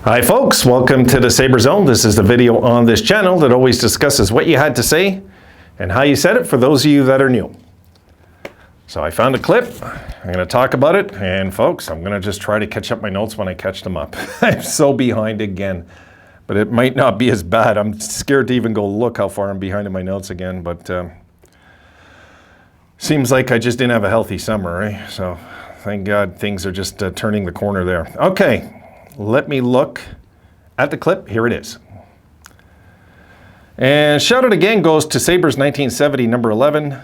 Hi folks, welcome to the Sabre Zone. This is the video on this channel that always discusses what you had to say and how you said it for those of you that are new. So I found a clip, I'm going to talk about it, and folks, I'm going to just try to catch up my notes when I catch them up. I'm so behind again, but it might not be as bad. I'm scared to even go look how far I'm behind in my notes again, but seems like I just didn't have a healthy summer, right? So thank God things are just turning the corner there. Okay. Let me look at the clip. Here it is. And shout out again goes to Sabres 1970, number 11.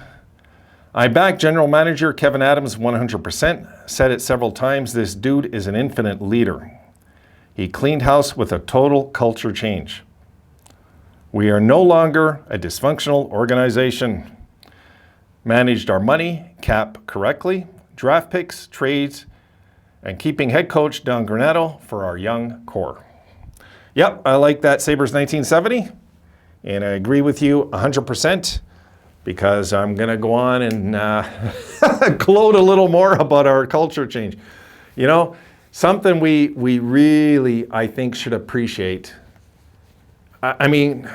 I back general manager Kevin Adams 100%. Said it several times. This dude is an infinite leader. He cleaned house with a total culture change. We are no longer a dysfunctional organization. Managed our money, cap correctly, draft picks, trades, and keeping head coach Don Granato for our young core. Yep, I like that Sabres 1970, and I agree with you 100% because I'm going to go on and gloat a little more about our culture change. You know, something we really, I think, should appreciate. I mean,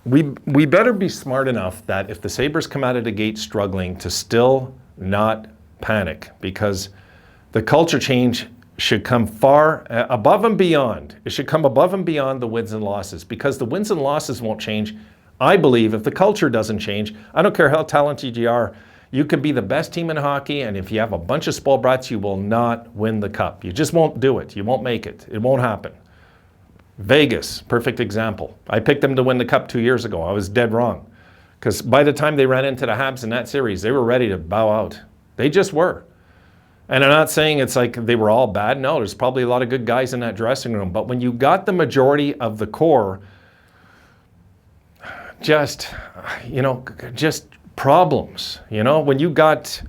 we better be smart enough that if the Sabres come out of the gate struggling to still not panic, because the culture change should come far above and beyond. It should come above and beyond the wins and losses, because the wins and losses won't change. I believe if the culture doesn't change, I don't care how talented you are, you could be the best team in hockey, and if you have a bunch of spoiled brats, you will not win the cup. You just won't do it. You won't make it. It won't happen. Vegas, perfect example. I picked them to win the cup 2 years ago. I was dead wrong, because by the time they ran into the Habs in that series, they were ready to bow out. They just were. And I'm not saying it's like they were all bad. No, there's probably a lot of good guys in that dressing room. But when you got the majority of the core, just problems. You know, when you got,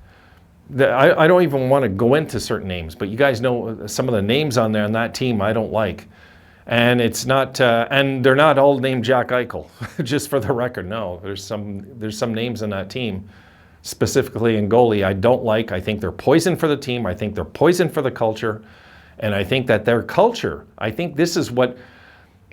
I don't even want to go into certain names, but you guys know some of the names on there on that team I don't like. And it's not, and they're not all named Jack Eichel, just for the record. No, there's some names in that team, specifically in goalie, I don't like. I think they're poison for the team. I think they're poison for the culture. And I think that their culture, I think this is what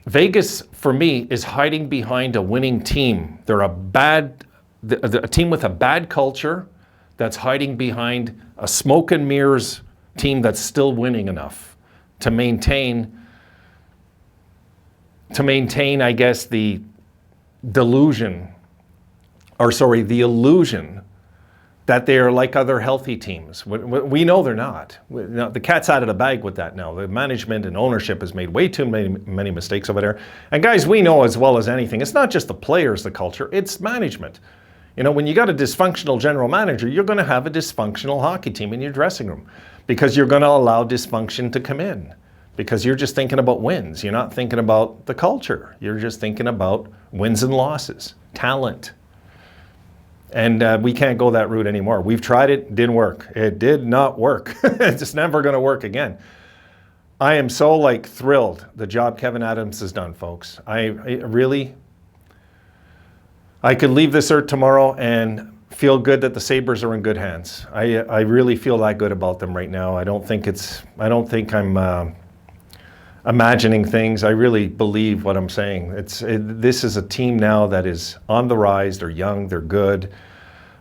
Vegas, for me, is hiding behind a winning team. They're a team with a bad culture that's hiding behind a smoke and mirrors team that's still winning enough to maintain, I guess, the illusion that they are like other healthy teams. We know they're not. The cat's out of the bag with that now. The management and ownership has made way too many mistakes over there. And guys, we know as well as anything, it's not just the players, the culture, it's management. You know, when you got a dysfunctional general manager, you're going to have a dysfunctional hockey team in your dressing room, because you're going to allow dysfunction to come in, because you're just thinking about wins. You're not thinking about the culture. You're just thinking about wins and losses, talent. And we can't go that route anymore. We've tried it, didn't work. It did not work. It's just never going to work again. I am so thrilled the job Kevin Adams has done, folks. I could leave this earth tomorrow and feel good that the Sabres are in good hands. I really feel that good about them right now. I don't think I'm imagining things. I really believe what I'm saying. This is a team now that is on the rise. They're young, they're good.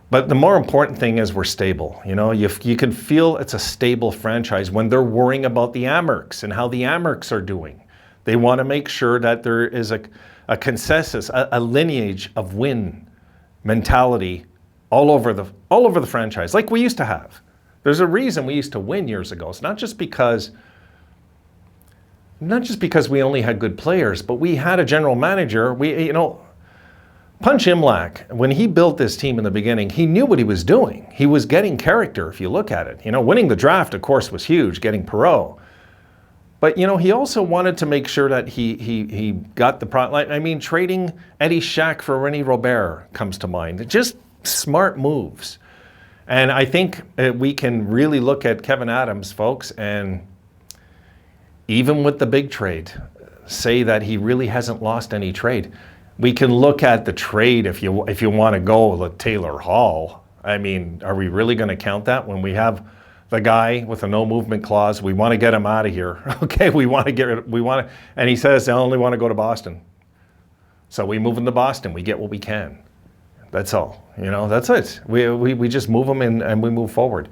But the more important thing is we're stable. You know, you can feel it's a stable franchise when they're worrying about the Amherst and how the Amherst are doing. They want to make sure that there is a consensus, a lineage of win mentality all over the franchise, like we used to have. There's a reason we used to win years ago. It's not just because we only had good players, but we had a general manager. Punch Imlach, when he built this team in the beginning, he knew what he was doing. He was getting character, if you look at it. You know, winning the draft, of course, was huge, getting Perreault. But, you know, he also wanted to make sure that he got the trading Eddie Shack for René Robert comes to mind. Just smart moves. And I think we can really look at Kevin Adams, folks, and even with the big trade, say that he really hasn't lost any trade. We can look at the trade if you want to go with Taylor Hall. I mean, are we really going to count that when we have the guy with a no movement clause. We want to get him out of here. Okay, and he says, I only want to go to Boston. So we move him to Boston. We get what we can. That's all. That's it. We just move him in and we move forward.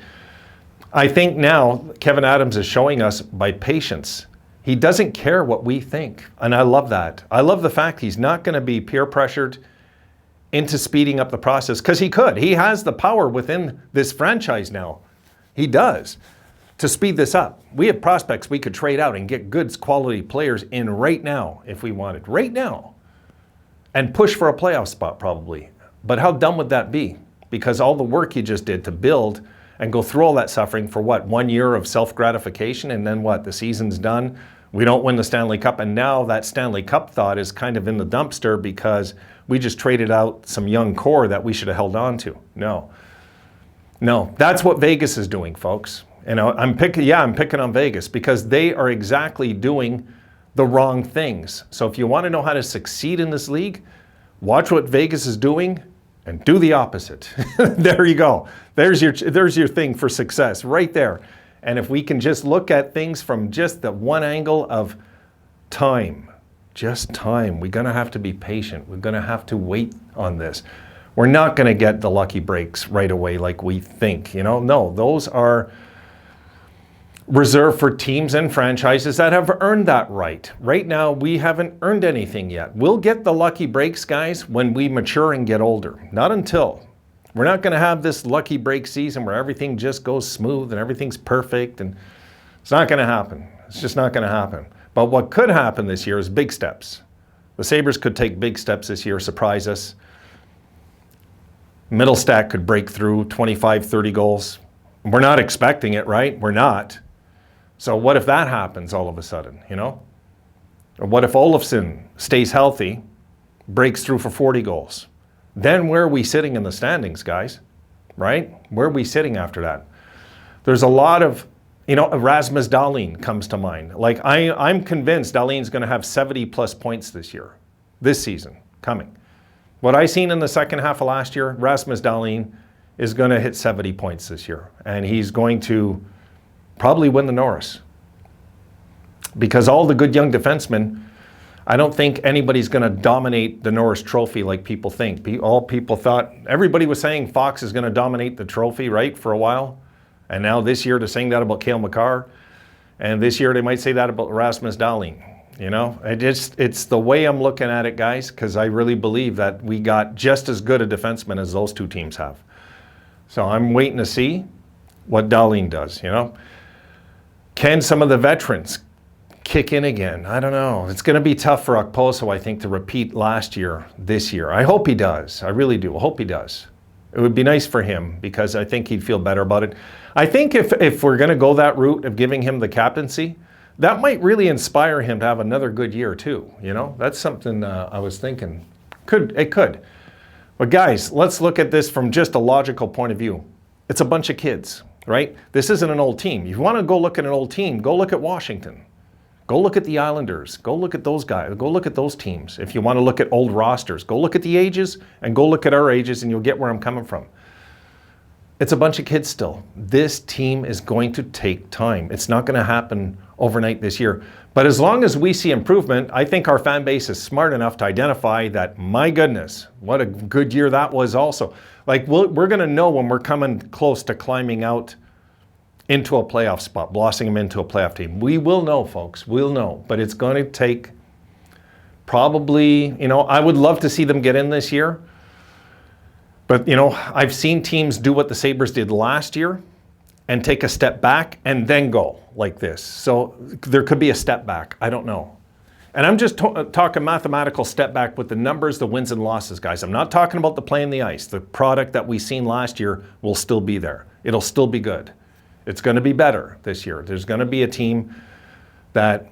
I think now Kevin Adams is showing us by patience. He doesn't care what we think. And I love that. I love the fact he's not going to be peer pressured into speeding up the process, because he could. He has the power within this franchise now. He does, to speed this up. We have prospects we could trade out and get good quality players in right now if we wanted. Right now. And push for a playoff spot probably. But how dumb would that be? Because all the work you just did to build and go through all that suffering for what? 1 year of self-gratification, and then what? The season's done. We don't win the Stanley Cup, and now that Stanley Cup thought is kind of in the dumpster because we just traded out some young core that we should have held on to. No, that's what Vegas is doing, folks. I'm picking on Vegas because they are exactly doing the wrong things. So if you want to know how to succeed in this league, watch what Vegas is doing and do the opposite. There you go. There's your thing for success right there. And if we can just look at things from just the one angle of time, just time. We're going to have to be patient. We're going to have to wait on this. We're not going to get the lucky breaks right away like we think. No, those are reserved for teams and franchises that have earned that right. Right now, we haven't earned anything yet. We'll get the lucky breaks, guys, when we mature and get older. Not until. We're not going to have this lucky break season where everything just goes smooth and everything's perfect. And it's not going to happen. It's just not going to happen. But what could happen this year is big steps. The Sabres could take big steps this year, surprise us. Middlestat could break through 25, 30 goals. We're not expecting it, right? We're not. So what if that happens all of a sudden, Or what if Olofsson stays healthy, breaks through for 40 goals? Then where are we sitting in the standings, guys? Right? Where are we sitting after that? There's a lot of, Rasmus Dahlin comes to mind. Like, I'm convinced Dahlin's going to have 70-plus points this season, coming. What I seen in the second half of last year, Rasmus Dahlin is going to hit 70 points this year. And he's going to probably win the Norris. Because all the good young defensemen, I don't think anybody's going to dominate the Norris Trophy like people think. All people thought, everybody was saying Fox is going to dominate the trophy, right, for a while. And now this year they're saying that about Cale Makar. And this year they might say that about Rasmus Dahlin. It's the way I'm looking at it, guys, because I really believe that we got just as good a defenseman as those two teams have. So I'm waiting to see what Dahlin does, Can some of the veterans kick in again? I don't know. It's going to be tough for Okposo, I think, to repeat last year, this year. I hope he does. I really do. I hope he does. It would be nice for him because I think he'd feel better about it. I think if we're going to go that route of giving him the captaincy, that might really inspire him to have another good year too. That's something I was thinking. It could. But guys, let's look at this from just a logical point of view. It's a bunch of kids, right? This isn't an old team. If you want to go look at an old team, go look at Washington. Go look at the Islanders. Go look at those guys. Go look at those teams. If you want to look at old rosters, go look at the ages and go look at our ages and you'll get where I'm coming from. It's a bunch of kids still. This team is going to take time. It's not going to happen overnight this year. But as long as we see improvement, I think our fan base is smart enough to identify that, my goodness, what a good year that was also. Like, we're going to know when we're coming close to climbing out into a playoff spot, blossoming into a playoff team. We will know, folks. We'll know. But it's going to take probably, I would love to see them get in this year. But, I've seen teams do what the Sabres did last year and take a step back and then go like this. So there could be a step back. I don't know. And I'm just talking mathematical step back with the numbers, the wins and losses, guys. I'm not talking about the play in the ice. The product that we seen last year will still be there. It'll still be good. It's going to be better this year. There's going to be a team that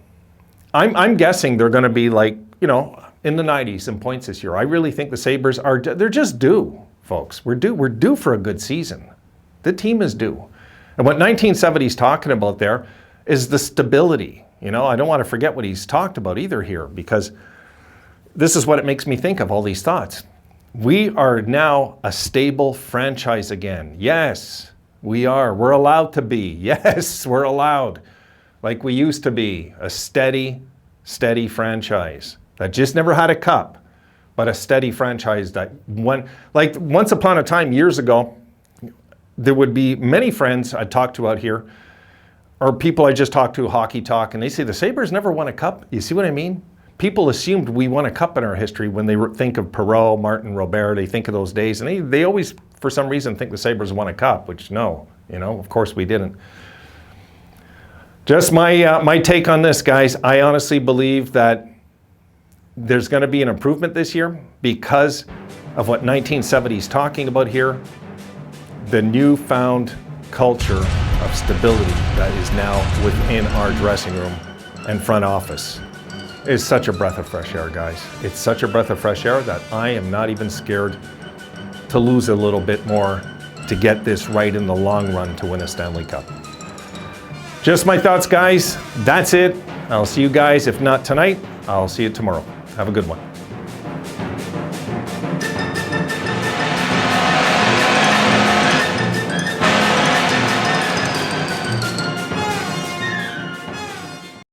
I'm guessing they're going to be like, in the 90s in points this year. I really think the Sabres they're just due, folks. We're due for a good season. The team is due. And what 1970's talking about there is the stability. I don't want to forget what he's talked about either here, because this is what it makes me think of, all these thoughts. We are now a stable franchise again. Yes, We are. We're allowed to be. Yes, we're allowed. Like we used to be. A steady franchise that just never had a cup, but a steady franchise that like once upon a time, years ago, there would be many friends I'd talk to out here, or people I just talked to, hockey talk, and they say the Sabres never won a cup. You see what I mean? People assumed we won a cup in our history when they think of Perreault, Martin, Robert. They think of those days, and they always, for some reason, think the Sabres won a cup, which no, of course we didn't. Just my take on this, guys. I honestly believe that there's going to be an improvement this year because of what 1970 is talking about here, the newfound culture of stability that is now within our dressing room and front office. Is such a breath of fresh air, guys. It's such a breath of fresh air that I am not even scared to lose a little bit more to get this right in the long run to win a Stanley Cup. Just my thoughts, guys. That's it. I'll see you guys. If not tonight, I'll see you tomorrow. Have a good one.